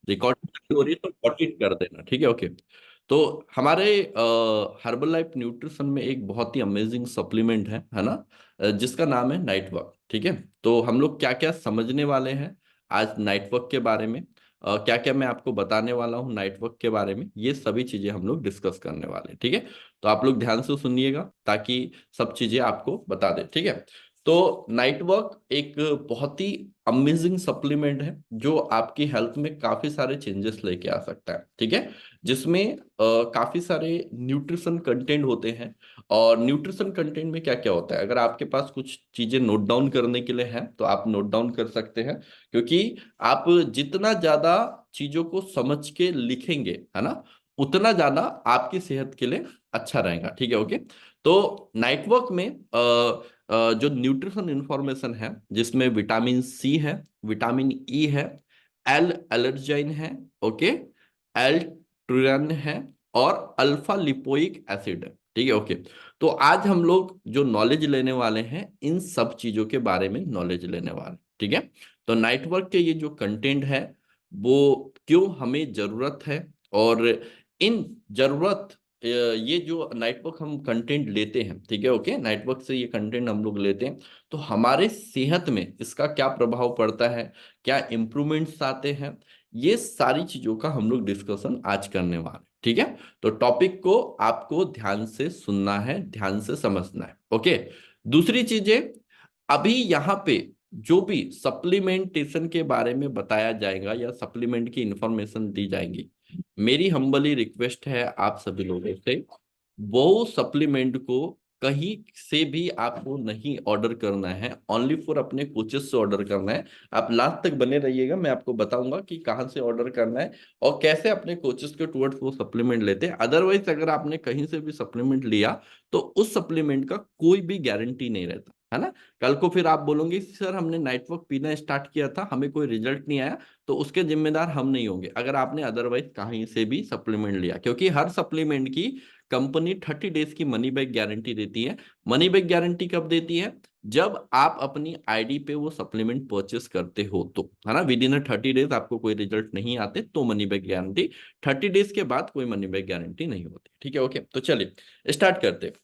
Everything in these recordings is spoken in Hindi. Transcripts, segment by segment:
रिकॉर्डिंग हो रही है तो नोटिट कर देना, ठीक है, ओके। तो हमारे हर्बल लाइफ न्यूट्रिशन में एक बहुत ही अमेजिंग सप्लीमेंट है ना, जिसका नाम है नाइट वर्क, ठीक है। तो हम लोग क्या क्या समझने वाले हैं आज नाइट वर्क के बारे में, क्या क्या मैं आपको बताने वाला हूँ नाइट वर्क के बारे में, ये सभी चीजें हम लोग डिस्कस करने वाले हैं, ठीक है। तो आप लोग ध्यान से सुनिएगा ताकि सब चीजें आपको बता दे, ठीक है। तो नाइट वर्क एक बहुत ही अमेजिंग सप्लीमेंट है जो आपकी हेल्थ में काफी सारे चेंजेस लेके आ सकता है, ठीक है। जिसमें काफी सारे न्यूट्रिशन कंटेंट होते हैं। और न्यूट्रिशन कंटेंट में क्या क्या होता है, अगर आपके पास कुछ चीजें नोट डाउन करने के लिए है तो आप नोट डाउन कर सकते हैं, क्योंकि आप जितना ज्यादा चीजों को समझ के लिखेंगे, है ना, उतना ज्यादा आपकी सेहत के लिए अच्छा रहेगा, ठीक है, ओके। तो नाइट वर्क में जो न्यूट्रिशन इंफॉर्मेशन है, जिसमें विटामिन सी है, विटामिन ई है, एल एलर्जाइन है, ओके, एल ट्रूरन है, और अल्फा लिपोइक एसिड है, ठीक है, ओके। तो आज हम लोग जो नॉलेज लेने वाले हैं इन सब चीजों के बारे में नॉलेज लेने वाले, ठीक है। तो नाइट वर्क के ये जो कंटेंट है वो क्यों हमें जरूरत है, और इन जरूरत ये जो नाइट वर्क हम कंटेंट लेते हैं, ठीक है, ओके, नाइट वर्क से ये कंटेंट हम लोग लेते हैं तो हमारे सेहत में इसका क्या प्रभाव पड़ता है, क्या इंप्रूवमेंट्स आते हैं, ये सारी चीजों का हम लोग डिस्कशन आज करने वाले हैं, ठीक है। तो टॉपिक को आपको ध्यान से सुनना है, ध्यान से समझना है, ओके। दूसरी चीजें, अभी यहाँ पे जो भी सप्लीमेंटेशन के बारे में बताया जाएगा या सप्लीमेंट की इंफॉर्मेशन दी जाएगी, मेरी हम्बली रिक्वेस्ट है आप सभी लोगों से, वो सप्लीमेंट को कहीं से भी आपको नहीं ऑर्डर करना है, ओनली फॉर अपने कोचेस से ऑर्डर करना है। आप लास्ट तक बने रहिएगा, मैं आपको बताऊंगा कि कहाँ से ऑर्डर करना है और कैसे अपने कोचेस के टुवर्ड्स वो सप्लीमेंट लेते हैं। अदरवाइज अगर आपने कहीं से भी सप्लीमेंट लिया तो उस सप्लीमेंट का कोई भी गारंटी नहीं रहता, है ना। कल को फिर आप बोलोगे सर हमने नाइट वर्क पीना स्टार्ट किया था, हमें कोई रिजल्ट नहीं आया, तो उसके जिम्मेदार हम नहीं होंगे अगर आपने अदरवाइज कहीं से भी सप्लीमेंट लिया, क्योंकि हर सप्लीमेंट की कंपनी 30 डेज की मनी बैक गारंटी देती है। मनी बैक गारंटी कब देती है, जब आप अपनी आईडी पे वो सप्लीमेंट परचेस करते हो तो, है ना। विद इन 30 डेज आपको कोई रिजल्ट नहीं आते तो मनी बैक गारंटी, 30 डेज के बाद कोई मनी बैक गारंटी नहीं होती, ठीक है, ओके। तो चलिए स्टार्ट करते हैं।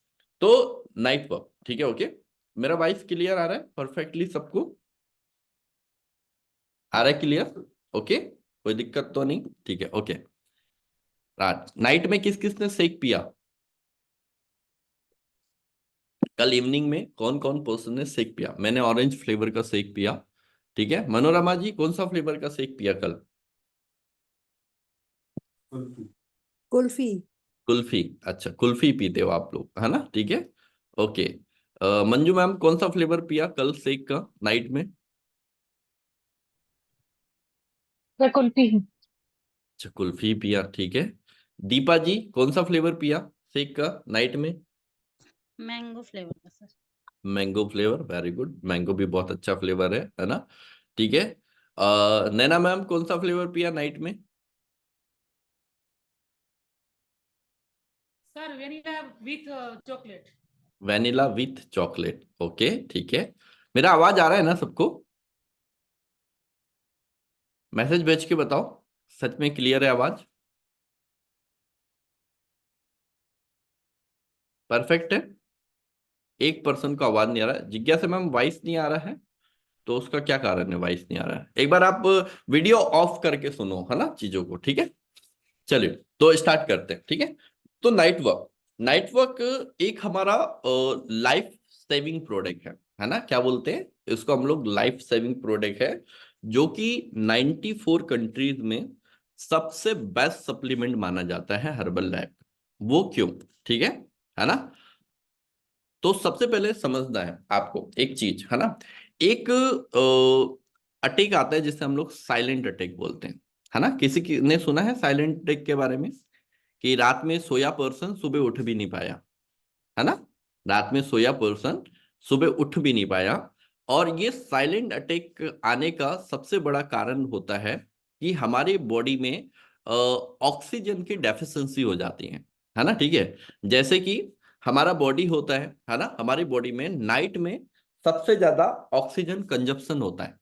तो नाइट वर्क, ठीक है, ओके। मेरा वॉइस क्लियर आ रहा है परफेक्टली सबको, आ रहा है क्लियर, ओके, कोई दिक्कत तो नहीं, ठीक है, ओके। रात नाइट में किस किसने शेक पिया, कल इवनिंग में कौन कौन पर्सन ने शेक पिया, मैंने ऑरेंज फ्लेवर का शेक पिया, ठीक है। मनोरमा जी कौन सा फ्लेवर का शेक पिया कल, कुल्फी। कुल्फी, अच्छा कुल्फी पीते हो आप लोग, है ना, ठीक है, ओके। मंजू मैम कौन सा फ्लेवर पिया कल शेक का नाइट में, सर कुल्फी। अच्छा कुल्फी पिया, ठीक है। दीपा जी कौन सा फ्लेवर पिया शेक का नाइट में, मैंगो फ्लेवर का sir. Mango flavour, very good, mango भी बहुत अच्छा फ्लेवर है ना, ठीक है। नैना मैम कौन सा फ्लेवर पिया नाइट में, sir vanilla with chocolate. Vanilla with chocolate, okay, ठीक है। मेरा आवाज आ रहा है ना सबको, मैसेज भेज के बताओ सच में क्लियर है आवाज, परफेक्ट है। एक पर्सन को आवाज नहीं आ रहा है, जिज्ञासा मैम वॉइस नहीं आ रहा है, तो उसका क्या कारण है वॉइस नहीं आ रहा है, एक बार आप वीडियो ऑफ करके सुनो, है ना, चीजों को, ठीक है। चलिए तो स्टार्ट करते हैं, ठीक है। तो नाइट वर्क, नाइट वर्क एक हमारा लाइफ सेविंग प्रोडक्ट है ना, क्या बोलते हैं इसको हम लोग, लाइफ सेविंग प्रोडक्ट है, जो कि 94 कंट्रीज में सबसे बेस्ट सप्लीमेंट माना जाता है हर्बल लाइफ। वो क्यों, ठीक है ना। तो सबसे पहले समझना है आपको एक चीज, है ना, एक अटैक आता है जिसे हम लोग साइलेंट अटैक बोलते हैं, है ना। ने सुना है साइलेंट अटैक के बारे में, कि रात में सोया पर्सन सुबह उठ भी नहीं पाया, है ना, रात में सोया पर्सन सुबह उठ भी नहीं पाया। और ये साइलेंट अटैक आने का सबसे बड़ा कारण होता है कि हमारी बॉडी में ऑक्सीजन की डेफिशिएंसी हो जाती है ना, ठीक है। जैसे कि हमारा बॉडी होता है ना, हमारी बॉडी में नाइट में सबसे ज्यादा ऑक्सीजन कंजप्शन होता है,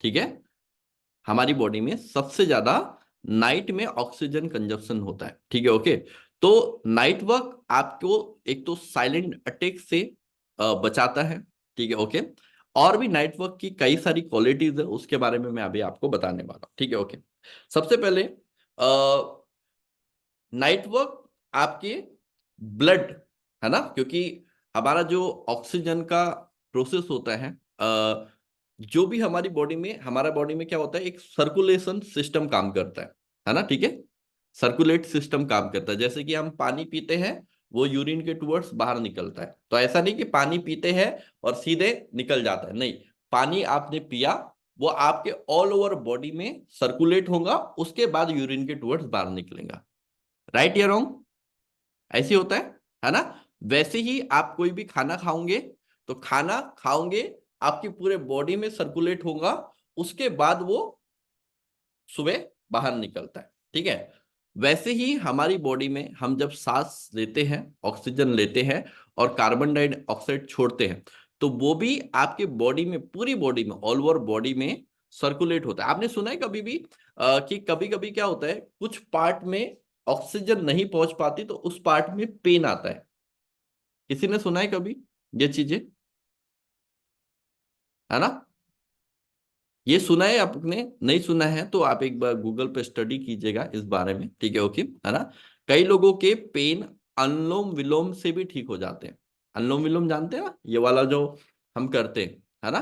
ठीक है। हमारी बॉडी में सबसे ज्यादा नाइट में ऑक्सीजन कंजप्शन होता है, ठीक है ओके। तो नाइट वर्क आपको एक तो साइलेंट अटैक से बचाता है, ठीक है ओके। और भी नाइट वर्क की कई सारी क्वालिटीज है, उसके बारे में मैं अभी आपको बताने वाला हूँ, ठीक है ओके। सबसे पहले नाइट वर्क आपके ब्लड, है ना, क्योंकि हमारा जो ऑक्सीजन का प्रोसेस होता है, जो भी हमारी बॉडी में, हमारा बॉडी में क्या होता है, एक सर्कुलेशन सिस्टम काम करता है ना, ठीक है। सर्कुलेट सिस्टम काम करता है, जैसे कि हम पानी पीते हैं, वो यूरिन के टुवर्ड्स बाहर निकलता है। तो ऐसा नहीं कि पानी पीते हैं और सीधे निकल जाता है, नहीं। पानी आपने पिया, वो आपके ऑल ओवर बॉडी में सर्कुलेट होगा, उसके बाद यूरिन के टुवर्ड्स बाहर निकलेगा। राइट या रॉन्ग? ऐसे होता है ना। वैसे ही आप कोई भी खाना खाओगे, तो खाना खाओगे, आपकी पूरे बॉडी में सर्कुलेट होगा, उसके बाद वो सुबह बाहर निकलता है, ठीक है। वैसे ही हमारी बॉडी में हम जब सांस लेते हैं, ऑक्सीजन लेते हैं और कार्बन डाइऑक्साइड छोड़ते हैं, तो वो भी आपके बॉडी में, पूरी बॉडी में, ऑल ओवर बॉडी में सर्कुलेट होता है। आपने सुना है कभी भी कि कभी कभी क्या होता है, कुछ पार्ट में ऑक्सीजन नहीं पहुंच पाती, तो उस पार्ट में पेन आता है। किसी ने सुना है कभी ये चीजें, है ना? ये सुना है आपने? नहीं सुना है तो आप एक बार गूगल पे स्टडी कीजिएगा इस बारे में, ठीक है ओके, है ना। कई लोगों के पेन अनुलोम विलोम से भी ठीक हो जाते हैं। अनुलोम विलोम जानते हैं ना, ये वाला जो हम करते हैं, है ना,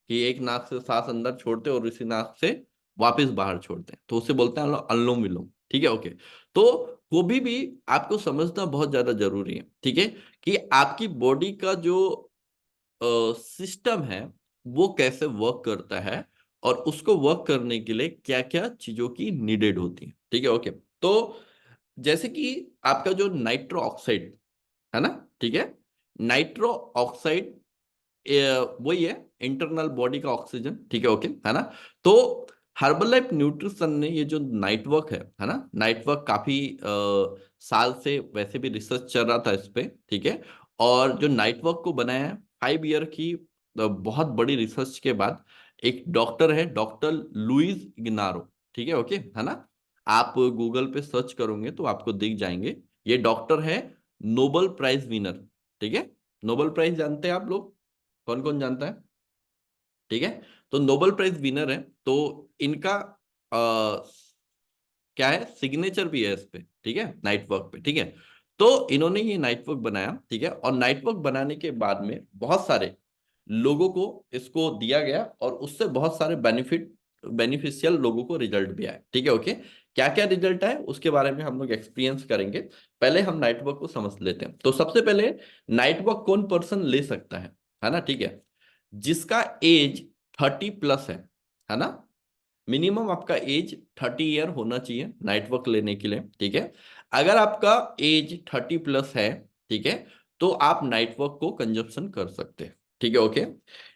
कि एक नाक से सांस अंदर छोड़ते हैं और इसी नाक से वापस बाहर छोड़ते हैं, तो उसे बोलते हैं अनुलोम विलोम, ठीक है ओके। तो वो भी आपको समझना बहुत ज्यादा जरूरी है, ठीक है, कि आपकी बॉडी का जो सिस्टम है वो कैसे वर्क करता है, और उसको वर्क करने के लिए क्या क्या चीजों की नीडेड होती है, ठीक है ओके। तो जैसे कि आपका जो नाइट्रो ऑक्साइड है ना, ठीक है, नाइट्रो ऑक्साइड वही है इंटरनल बॉडी का ऑक्सीजन, ठीक है ओके, है ना। तो हर्बल लाइफ न्यूट्रिशन ने ये जो नाइट वर्क है ना, नाइट वर्क काफी साल से वैसे भी रिसर्च चल रहा था इस पे, ठीक है। और जो नाइट वर्क को बनाया है, 5 ईयर की बहुत बड़ी रिसर्च के बाद, एक डॉक्टर है, डॉक्टर लुइस इग्नारो, ठीक है ओके, है ना। आप गूगल पे सर्च करोगे तो आपको दिख जाएंगे। ये डॉक्टर है, नोबेल प्राइज विनर, ठीक है। नोबेल प्राइज जानते हैं आप लोग? कौन कौन जानता है? ठीक है। तो नोबेल प्राइज विनर है, तो इनका आ, क्या है, सिग्नेचर भी है इस पे, ठीक है, नाइट वर्क पे, ठीक है। तो इन्होंने ये नाइट वर्क बनाया, ठीक है, और नाइट वर्क बनाने के बाद में बहुत सारे लोगों को इसको दिया गया, और उससे बहुत सारे बेनिफिशियल लोगों को रिजल्ट भी आए, ठीक है ओके। क्या क्या रिजल्ट आए उसके बारे में हम लोग एक्सपीरियंस करेंगे। पहले हम नाइट वर्क को समझ लेते हैं। तो सबसे पहले, नाइट वर्क कौन पर्सन ले सकता है ना, ठीक है, जिसका एज 30+ है ना। मिनिमम आपका एज 30 ईयर होना चाहिए नाइट वर्क लेने के लिए, ठीक है। अगर आपका एज 30+ है, ठीक है, तो आप नाइट वर्क को कंजप्शन कर सकते हैं, ठीक है ओके।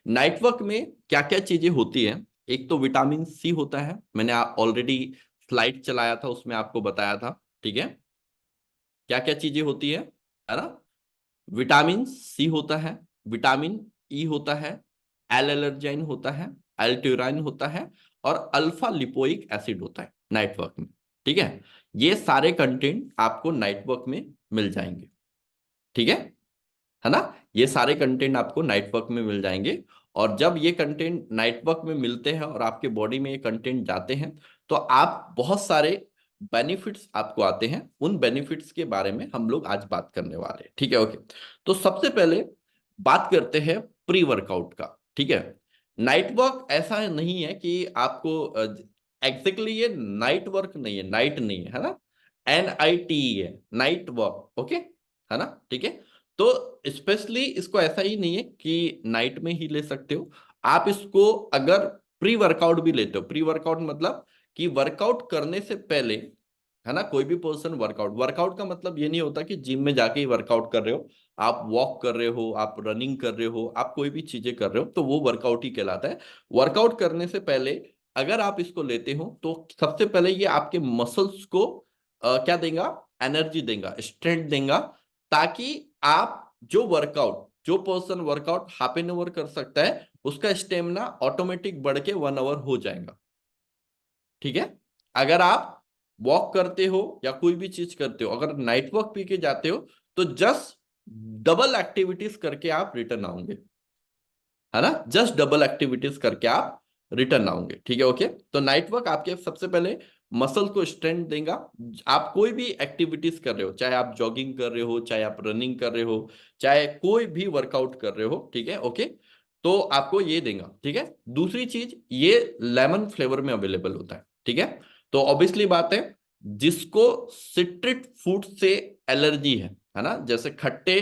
नाइट वर्क में क्या क्या चीजें होती है, एक तो विटामिन सी होता है, मैंने ऑलरेडी स्लाइड चलाया था, उसमें आपको बताया था, ठीक है, क्या क्या चीजें होती है ना। विटामिन सी होता है, विटामिन ई होता है, एल एलर्जाइन होता है, एल्ट्यूराइन होता है, और अल्फा लिपोइक एसिड होता है नाइट वर्क में, ठीक है। ये सारे कंटेंट आपको नाइट वर्क में मिल जाएंगे, ठीक है ना। ये सारे कंटेंट आपको नाइट वर्क में मिल जाएंगे। और जब ये कंटेंट नाइट वर्क में मिलते हैं और आपके बॉडी में ये कंटेंट जाते हैं, तो आप बहुत सारे बेनिफिट्स आपको आते हैं। उन बेनिफिट्स के बारे में हम लोग आज बात करने वाले हैं, ठीक है ओके। तो सबसे पहले बात करते हैं प्री वर्कआउट का, ठीक है। नाइट वर्क ऐसा नहीं है कि आपको एग्जैक्टली ये नाइट वर्क नहीं है, नाइट नहीं है ना, NIT है, नाइट वर्क, ओके, है ना, ठीक है। तो स्पेशली इसको ऐसा ही नहीं है कि नाइट में ही ले सकते हो। आप इसको अगर प्री वर्कआउट भी लेते हो, प्री वर्कआउट मतलब कि वर्कआउट करने से पहले, है ना, कोई भी पर्सन वर्कआउट, वर्कआउट का मतलब ये नहीं होता कि जिम में जाके ही वर्कआउट कर रहे हो। आप वॉक कर रहे हो, आप रनिंग कर रहे हो, आप कोई भी चीजें कर रहे हो, तो वो वर्कआउट ही कहलाता है। वर्कआउट करने से पहले अगर आप इसको लेते हो, तो सबसे पहले ये आपके मसल्स को क्या देगा, एनर्जी देगा, स्ट्रेंथ देगा, ताकि आप जो person workout half an hour कर सकता है, उसका स्टेमिना ऑटोमेटिक बढ़ के 1 आवर हो जाएगा, ठीक है। अगर आप वॉक करते हो या कोई भी चीज करते हो, अगर नाइट वॉक पी के जाते हो तो जस्ट डबल एक्टिविटीज करके आप रिटर्न आओगे, है ना, जस्ट डबल एक्टिविटीज करके आप रिटर्न आओगे, ठीक है। ओके, तो नाइट वर्क आपके सबसे पहले मसल को स्ट्रेंथ देगा। आप कोई भी एक्टिविटीज कर रहे हो, चाहे आप जॉगिंग कर रहे हो, चाहे आप रनिंग कर रहे हो, चाहे कोई भी वर्कआउट कर रहे हो, ठीक है। ओके, तो आपको ये देगा, ठीक है। दूसरी चीज, ये लेमन फ्लेवर में अवेलेबल होता है, ठीक है। तो ऑब्वियसली बात है, जिसको सिट्रिक फ्रूट से एलर्जी है ना, जैसे खट्टे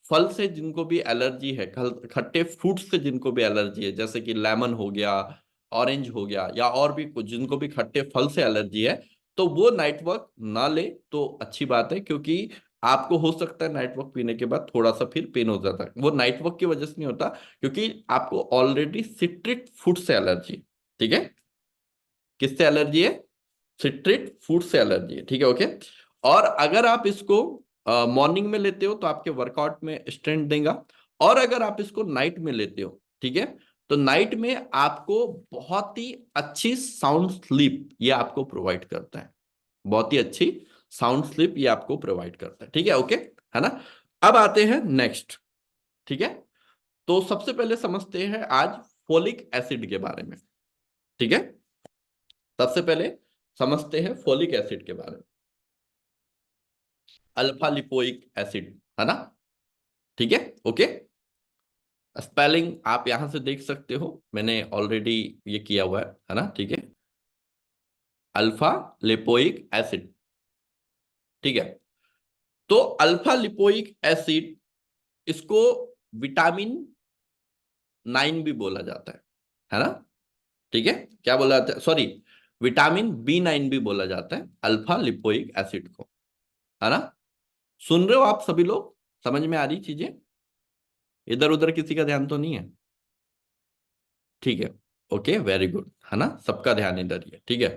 फल से जिनको भी एलर्जी है, खट्टे फ्रूट से जिनको भी एलर्जी है, जैसे कि लेमन हो गया, ऑरेंज हो गया, या और भी कुछ जिनको भी खट्टे फल से एलर्जी है, तो वो नाइट वर्क ना ले तो अच्छी बात है, क्योंकि आपको हो सकता है नाइट वर्क पीने के बाद थोड़ा सा फिर पेन हो जाता है। वो नाइट वर्क की वजह से नहीं होता, क्योंकि आपको ऑलरेडी सिट्रिक फ्रूट से एलर्जी, ठीक है। किससे एलर्जी है? सिट्रिक फ्रूट से एलर्जी है, ठीक है। ओके, और अगर आप इसको मॉर्निंग में लेते हो तो आपके वर्कआउट में स्ट्रेंथ देगा, और अगर आप इसको नाइट में लेते हो, ठीक है, तो नाइट में आपको बहुत ही अच्छी साउंड स्लीप ये आपको प्रोवाइड करता है, बहुत ही अच्छी साउंड स्लीप ये आपको प्रोवाइड करता है, ठीक है। ओके, है ना। अब आते हैं नेक्स्ट, ठीक है। तो सबसे पहले समझते हैं आज फोलिक एसिड के बारे में, ठीक है। सबसे पहले समझते हैं फोलिक एसिड के बारे में। अल्फा लिपोइक एसिड, है ना, ठीक है। ओके, स्पेलिंग आप यहां से देख सकते हो, मैंने ऑलरेडी ये किया हुआ है ना, ठीक है। अल्फा लिपोइक एसिड, ठीक है। तो अल्फा लिपोइक एसिड, इसको विटामिन 9 भी बोला जाता है ना, ठीक है। क्या बोला जाता है? सॉरी, विटामिन B9 भी बोला जाता है अल्फा लिपोइक एसिड को, है ना। सुन रहे हो आप सभी लोग? समझ में आ रही चीजें? इधर उधर किसी का ध्यान तो नहीं है? ठीक है, ओके, वेरी गुड, है ना, सबका ध्यान इधर ही है, ठीक है।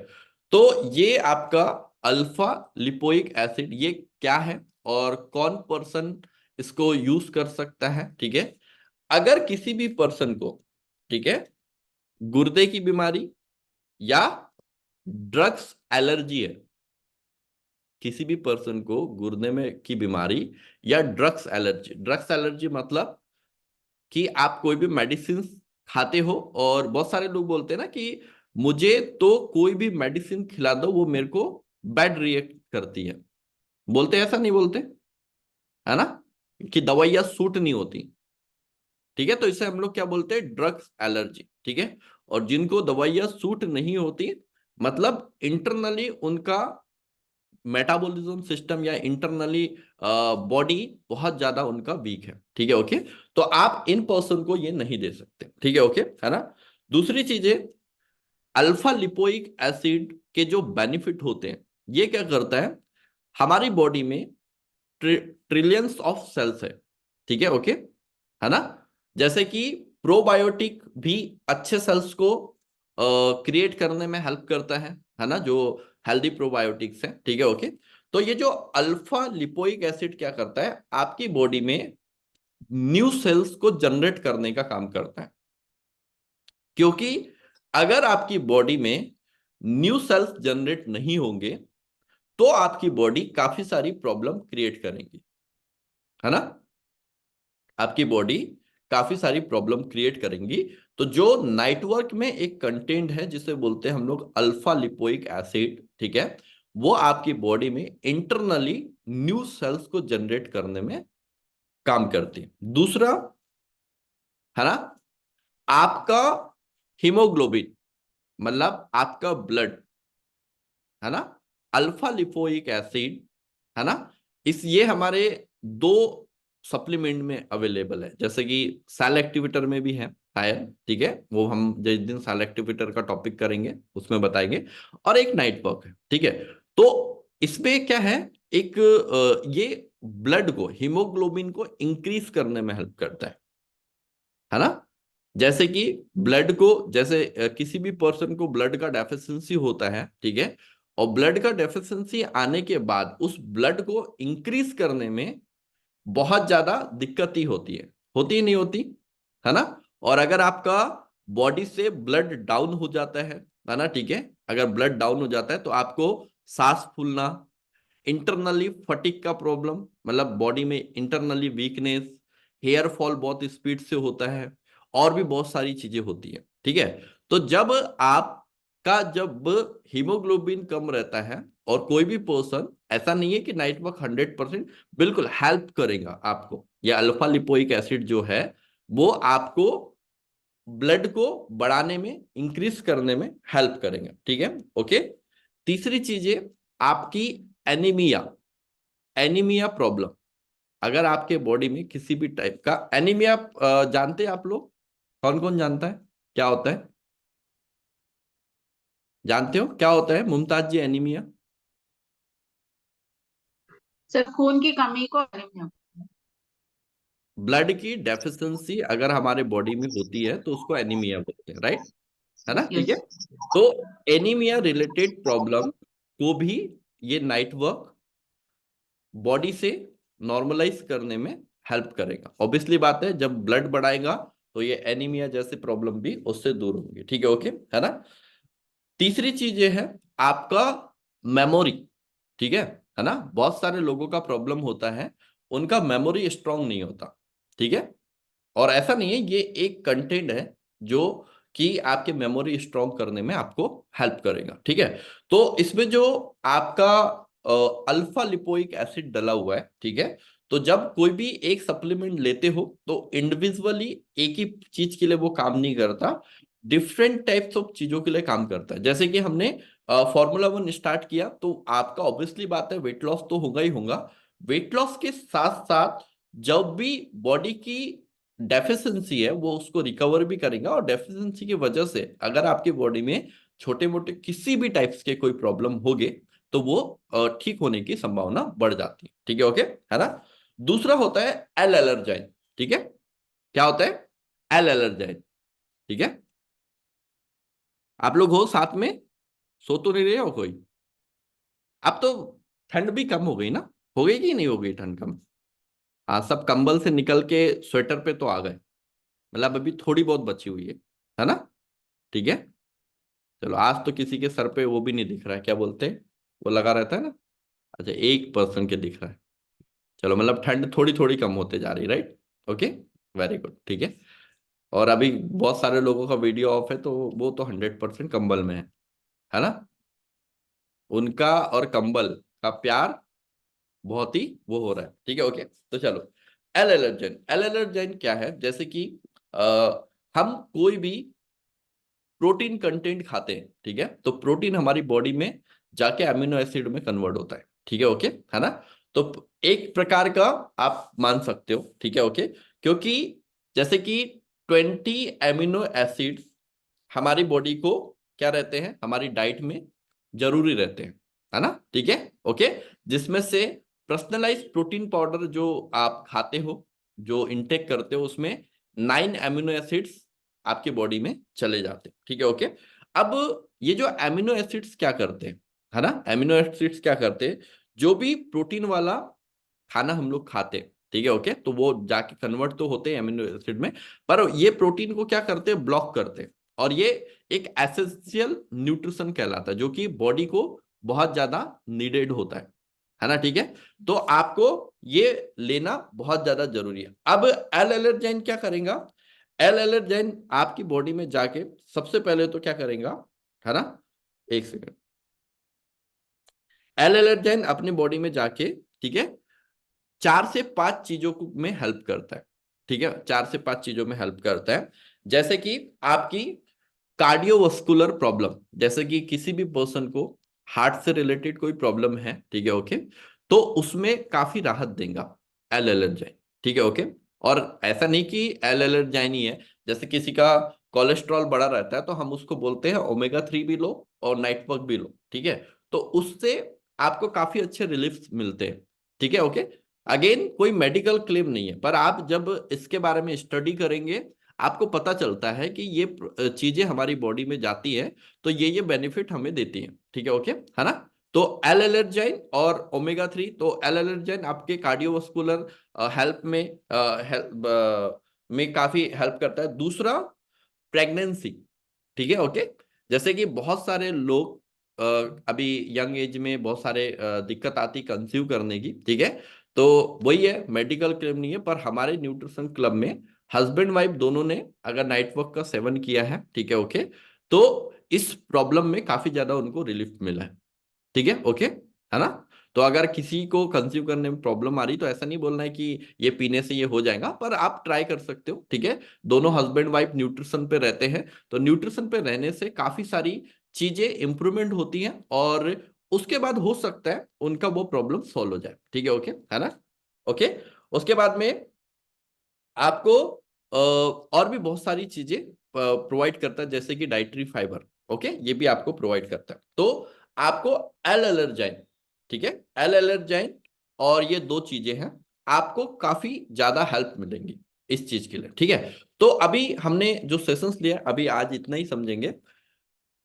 तो ये आपका अल्फा लिपोइक एसिड ये क्या है और कौन पर्सन इसको यूज कर सकता है, ठीक है। अगर किसी भी पर्सन को, ठीक है, गुर्दे की बीमारी या ड्रग्स एलर्जी है, किसी भी पर्सन को गुर्दे में की बीमारी या ड्रग्स एलर्जी मतलब कि आप कोई भी मेडिसिन खाते हो, और बहुत सारे लोग बोलते हैं ना कि मुझे तो कोई भी मेडिसिन खिला दो वो मेरे को बैड रिएक्ट करती है, बोलते हैं, ऐसा नहीं बोलते, है ना, कि दवाइयां सूट नहीं होती, ठीक है। तो इसे हम लोग क्या बोलते हैं? ड्रग्स एलर्जी, ठीक है। और जिनको दवाइयां सूट नहीं होती, मतलब इंटरनली उनका मेटाबॉलिज्म सिस्टम या इंटरनली बॉडी बहुत ज्यादा उनका वीक है, ठीक है। ओके, तो आप इन पर्सन को ये नहीं दे सकते, ठीक है। ओके, है ना। दूसरी चीजें, अल्फा लिपोइक एसिड के जो बेनिफिट होते हैं, ये क्या करता है, हमारी बॉडी में ट्रिलियंस ऑफ सेल्स है, ठीक है। ओके, है ना। जैसे कि प्रोबायोटिक भी अच्छे सेल्स को क्रिएट करने में हेल्प करता है ना, जो हेल्दी प्रोबायोटिक्स है, ठीक है। ओके, तो ये जो अल्फा लिपोइक एसिड क्या करता है, आपकी बॉडी में न्यू सेल्स को जनरेट करने का काम करता है, क्योंकि अगर आपकी बॉडी में न्यू सेल्स जनरेट नहीं होंगे तो आपकी बॉडी काफी सारी प्रॉब्लम क्रिएट करेंगी, है ना, आपकी बॉडी काफी सारी प्रॉब्लम क्रिएट करेंगी। तो जो नाइट वर्क में एक कंटेंट है जिसे बोलते हैं हम लोग अल्फा लिपोइक एसिड, ठीक है, वो आपकी बॉडी में इंटरनली न्यू सेल्स को जनरेट करने में काम करती है। दूसरा, है ना, आपका हीमोग्लोबिन, मतलब आपका ब्लड, है ना, अल्फा लिपोइक एसिड, है ना, इस ये हमारे दो सप्लीमेंट में अवेलेबल है, जैसे कि सेल एक्टिवेटर में भी है शायद, ठीक है, वो हम जिस दिन सेल एक्टिवेटर का टॉपिक करेंगे उसमें बताएंगे, और एक नाइट वर्क है, ठीक है। तो इसमें क्या है, एक ये ब्लड को, हीमोग्लोबिन को इंक्रीज करने में हेल्प करता है ना। जैसे कि ब्लड को, जैसे किसी भी पर्सन को ब्लड का डेफिशिएंसी होता है, ठीक है, और ब्लड का डेफिशिएंसी आने के बाद उस ब्लड को इंक्रीज करने में बहुत ज्यादा दिक्कत ही होती ही नहीं होती, है ना। और अगर आपका बॉडी से ब्लड डाउन हो जाता है ना, ठीक है, अगर ब्लड डाउन हो जाता है तो आपको सांस फूलना, इंटरनली फटिक का प्रॉब्लम, मतलब बॉडी में इंटरनली वीकनेस, हेयर फॉल बहुत स्पीड से होता है, और भी बहुत सारी चीजें होती है। ठीक है, तो जब हीमोग्लोबिन कम रहता है, और कोई भी पर्सन, ऐसा नहीं है कि नाइट वर्क 100% बिल्कुल हेल्प करेगा आपको, या अल्फा लिपोइक एसिड जो है वो आपको ब्लड को बढ़ाने में, इंक्रीज करने में हेल्प करेंगे। ठीक है, ओके। तीसरी चीज है आपकी एनीमिया। एनीमिया प्रॉब्लम, अगर आपके बॉडी में किसी भी टाइप का एनीमिया, जानते हैं आप लोग? कौन कौन जानता है क्या होता है? जानते हो क्या होता है मुमताज जी एनीमिया? सर खून की कमी को एनीमिया। ब्लड की डेफिशिएंसी अगर हमारे बॉडी में होती है तो उसको एनीमिया बोलते हैं, राइट? है ना? ठीक है। यस। तो एनीमिया रिलेटेड प्रॉब्लम को भी ये नाइट वर्क बॉडी से नॉर्मलाइज करने में हेल्प करेगा। ऑब्वियसली बात है, जब ब्लड बढ़ाएगा तो ये एनीमिया जैसे प्रॉब्लम भी उससे दूर होंगी। ठीक है, ओके, है ना? तीसरी चीज ये है आपका मेमोरी। ठीक है ना? बहुत सारे लोगों का प्रॉब्लम होता है, उनका मेमोरी स्ट्रांग नहीं होता। ठीक है, और ऐसा नहीं है, ये एक कंटेंट है जो कि आपके मेमोरी स्ट्रांग करने में आपको हेल्प करेगा। ठीक है, तो इसमें जो आपका अल्फा लिपोइक एसिड डला हुआ है, ठीक है, तो जब कोई भी एक सप्लीमेंट लेते हो तो इंडिविजुअली एक ही चीज के लिए वो काम नहीं करता, डिफरेंट टाइप्स ऑफ चीजों के लिए काम करता है। जैसे कि हमने फॉर्मूला 1 स्टार्ट किया तो आपका ऑब्वियसली बात है वेट लॉस तो होगा ही होगा। वेट लॉस के साथ साथ जब भी बॉडी की डेफिशिएंसी है वो उसको रिकवर भी करेगा, और डेफिशिएंसी की वजह से अगर आपकी बॉडी में छोटे मोटे किसी भी टाइप्स के कोई प्रॉब्लम होगे तो वो ठीक होने की संभावना बढ़ जाती है। ठीक है, ओके, है ना? दूसरा होता है एल एलर्जाइन। ठीक है, क्या होता है एल एलर्जाइन? ठीक है, आप लोग हो साथ में? सो तो नहीं रहे हो कोई? अब तो ठंड भी कम हो गई ना? हो गई कि नहीं हो गई ठंड कम? हाँ, सब कंबल से निकल के स्वेटर पे तो आ गए, मतलब अभी थोड़ी बहुत बची हुई है ना? ठीक है, चलो, आज तो किसी के सर पे वो भी नहीं दिख रहा है, क्या बोलते हैं, वो लगा रहता है ना। अच्छा, एक पर्सन के दिख रहा है। चलो, मतलब ठंड थोड़ी थोड़ी कम होते जा रही, राइट? ओके, वेरी गुड, ठीक है। और अभी बहुत सारे लोगों का वीडियो ऑफ है, तो वो तो 100% कंबल में है ना? उनका और कंबल का प्यार बहुत ही वो हो रहा है। ठीक है, ओके, तो चलो, एल एलर्जेन। एल एलर्जेन क्या है? जैसे कि आ, हम कोई भी प्रोटीन कंटेंट खाते हैं, ठीक है, तो प्रोटीन हमारी बॉडी में जाके अमीनो एसिड में कन्वर्ट होता है। ठीक है, ओके, है ना? तो एक प्रकार का आप मान सकते हो। ठीक है, ओके, क्योंकि जैसे कि 20 अमीनो एसिड्स हमारी बॉडी को क्या रहते हैं, हमारी डाइट में जरूरी रहते हैं, है ना? ठीक है, ओके, जिसमें से पर्सनलाइज प्रोटीन पाउडर जो आप खाते हो, जो इनटेक करते हो, उसमें 9 अमीनो एसिड्स आपकी बॉडी में चले जाते हैं। ठीक है, ओके। अब ये जो अमीनो एसिड्स क्या करते हैं, है ना, अमीनो एसिड्स क्या करते हैं, जो भी प्रोटीन वाला खाना हम लोग खाते हैं, ठीक है, ओके, तो वो जाके कन्वर्ट तो होते हैं अमीनो एसिड में, पर ये प्रोटीन को क्या करते हैं, ब्लॉक करते हैं। और ये एक एसेंशियल न्यूट्रिशन कहलाता है, जो कि बॉडी को बहुत ज्यादा नीडेड होता है ना? ठीक है, तो आपको ये लेना बहुत ज्यादा जरूरी है। अब एल एलर्जेन क्या करेगा? एल एलर्जेन आपकी बॉडी में जाके सबसे पहले तो क्या करेगा, है ना? एक सेकंड। एल एलर्जेन अपनी बॉडी में जाके, ठीक है, 4 से 5 चीजों को में हेल्प करता है। ठीक है, 4 से 5 चीजों में हेल्प करता है। जैसे कि आपकी कार्डियोवास्कुलर प्रॉब्लम, जैसे कि किसी भी पर्सन को हार्ट से रिलेटेड कोई प्रॉब्लम है, ठीक है, ओके, तो उसमें काफी राहत देगा एल एलर्जाइन। ठीक है, ओके। और ऐसा नहीं कि एल एलर्जाइन ही है, जैसे किसी का कोलेस्ट्रॉल बढ़ा रहता है तो हम उसको बोलते हैं ओमेगा 3 भी लो और नाइट वर्क भी लो। ठीक है, तो उससे आपको काफी अच्छे रिलीफ मिलते हैं। ठीक है, ओके। अगेन कोई मेडिकल क्लेम नहीं है, पर आप जब इसके बारे में स्टडी करेंगे आपको पता चलता है कि ये चीजें हमारी बॉडी में जाती है तो ये बेनिफिट हमें देती हैं। ठीक है, ओके, है ना? तो एल एलर्जाइन और ओमेगा 3, तो एल एलर्जाइन आपके कार्डियोवास्कुलर हेल्प में हेल्प में काफी हेल्प करता है। दूसरा, प्रेगनेंसी। ठीक है, ओके, जैसे कि बहुत सारे लोग अभी यंग एज में बहुत सारे दिक्कत आती कंसीव करने की, ठीक है। तो वही है, मेडिकल क्लेम नहीं है, पर हमारे न्यूट्रिशन क्लब में हस्बैंड वाइफ दोनों ने अगर नाइट वर्क का सेवन किया है, ठीक है, ओके, तो इस प्रॉब्लम में काफी ज्यादा उनको रिलीफ मिला है, ठीक है, ओके, है ना। तो अगर किसी को कंज्यूम करने में प्रॉब्लम आ रही तो ऐसा नहीं बोलना है कि ये पीने से ये हो जाएगा, पर आप ट्राई कर सकते हो, ठीक है। दोनों हस्बैंड वाइफ न्यूट्रिशन पे रहते हैं, तो न्यूट्रिशन पे रहने से काफी सारी चीजें इंप्रूवमेंट होती हैं, और उसके बाद हो सकता है उनका वो प्रॉब्लम सॉल्व हो जाए, ठीक है, ओके, है ना, ओके। उसके बाद में आपको और भी बहुत सारी चीजें प्रोवाइड करता है, जैसे कि डाइटरी फाइबर, ओके, ये भी आपको प्रोवाइड करता है। तो आपको एल एलर्जाइन, ठीक है, एल एलर्जाइन, और ये दो चीजें हैं, आपको काफी ज्यादा हेल्प मिलेंगी इस चीज के लिए, ठीक है। तो अभी हमने जो सेशंस लिया अभी आज इतना ही समझेंगे।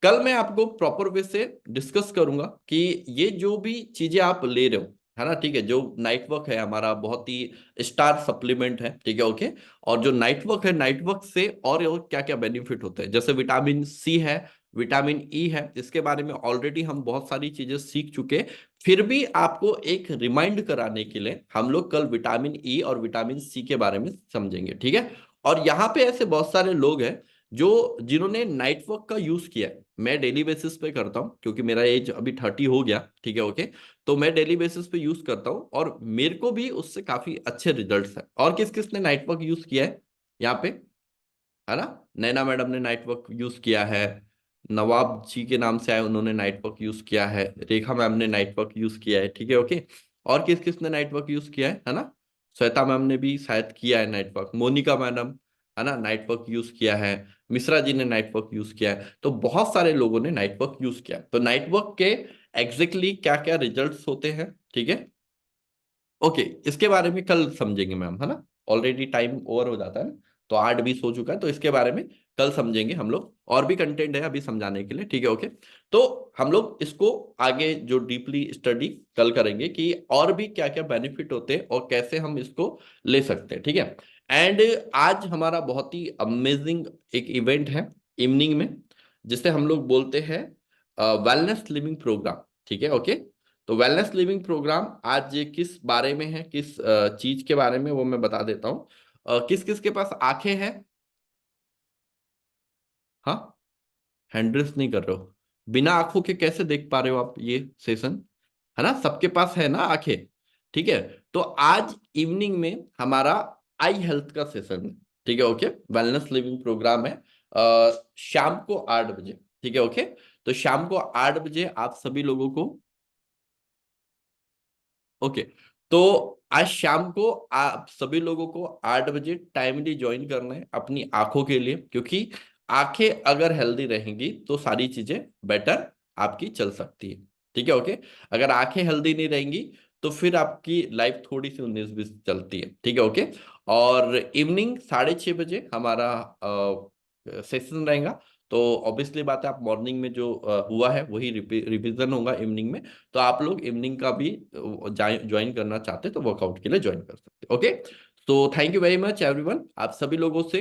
कल मैं आपको प्रॉपर वे से डिस्कस करूंगा कि ये जो भी चीजें आप ले रहे हो, है ना, ठीक है, जो नाइट वर्क है हमारा बहुत ही स्टार सप्लीमेंट है, ठीक है, ओके। और जो नाइट वर्क है, नाइट वर्क से और क्या क्या बेनिफिट होते हैं, जैसे विटामिन सी है, विटामिन ई है, इसके बारे में ऑलरेडी हम बहुत सारी चीजें सीख चुके। फिर भी आपको एक रिमाइंड कराने के लिए हम लोग कल विटामिन ई और विटामिन सी के बारे में समझेंगे, ठीक है। और यहाँ पे ऐसे बहुत सारे लोग हैं जो जिन्होंने नाइट वर्क का यूज किया है। मैं डेली बेसिस पे करता हूँ, क्योंकि मेरा एज अभी 30 हो गया, ठीक है, ओके। तो मैं डेली बेसिस पे यूज करता हूँ, और मेरे को भी उससे काफी अच्छे रिजल्ट्स हैं। और किस किस ने नाइट वर्क यूज किया है यहाँ पे, है ना। नैना मैडम ने नाइट वर्क यूज किया है, नवाब जी के नाम से आए उन्होंने नाइट वर्क यूज किया है, रेखा मैम ने नाइट वर्क यूज किया है, ठीक है, ओके। और किस किस ने नाइट वर्क यूज किया है ना। श्वेता मैम ने भी शायद किया है नाइट वर्क, मोनिका मैडम, है ना, नाइट वर्क यूज किया है, मिश्रा जी ने नाइट वर्क यूज किया है। तो बहुत सारे लोगों ने नाइट वर्क यूज किया है। तो नाइट वर्क के एग्जैक्टली क्या क्या रिजल्ट्स होते हैं, ठीक है, ओके, इसके बारे में कल समझेंगे मैम, है ना। ऑलरेडी टाइम ओवर हो जाता है ना, तो 8:20 हो चुका है, तो इसके बारे में कल समझेंगे हम लोग। और भी कंटेंट है अभी समझाने के लिए, ठीक है, ओके। तो हम लोग इसको आगे जो डीपली स्टडी कल करेंगे कि और भी क्या क्या बेनिफिट होते हैं और कैसे हम इसको ले सकते हैं, ठीक है। एंड आज हमारा बहुत ही अमेजिंग एक इवेंट है इवनिंग में, जिसे हम लोग बोलते हैं वेलनेस लिविंग प्रोग्राम, ठीक है, ओके। तो वेलनेस लिविंग प्रोग्राम आज किस बारे में है, किस चीज के बारे में, वो मैं बता देता हूँ। किस किस के पास आंखें हैं, हाँ, हैंड रेस नहीं कर रहे हो, बिना आंखों के कैसे देख पा रहे हो आप ये सेशन, है ना, सबके पास है ना आंखें, ठीक है। तो आज इवनिंग में हमारा आई हेल्थ का सेशन है, ठीक है, ओके। वेलनेस लिविंग प्रोग्राम है शाम को 8 बजे, ठीक है, ओके। तो शाम को 8 बजे आप सभी लोगों को, ओके, तो आज शाम को आप सभी लोगों को 8 बजे टाइमली ज्वाइन करना है अपनी आंखों के लिए, क्योंकि आंखें अगर हेल्दी रहेंगी तो सारी चीजें बेटर आपकी चल सकती है, ठीक है, ओके। अगर आंखें हेल्दी नहीं रहेंगी तो फिर आपकी लाइफ थोड़ी सी 19-20 चलती है, ठीक है, ओके। और इवनिंग 6:30 बजे हमारा सेशन रहेगा। तो ऑब्वियसली बात है, आप मॉर्निंग में जो हुआ है वही रिवीजन होगा इवनिंग में। तो आप लोग इवनिंग का भी ज्वाइन करना चाहते तो वर्कआउट के लिए ज्वाइन कर सकते, ओके। तो thank you very much everyone, आप सभी लोगों से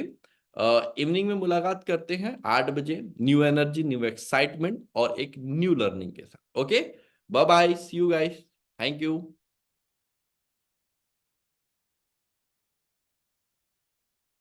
इवनिंग में मुलाकात करते हैं 8 बजे, न्यू एनर्जी, न्यू एक्साइटमेंट और एक न्यू लर्निंग के साथ, okay. Bye bye, see you guys, thank you.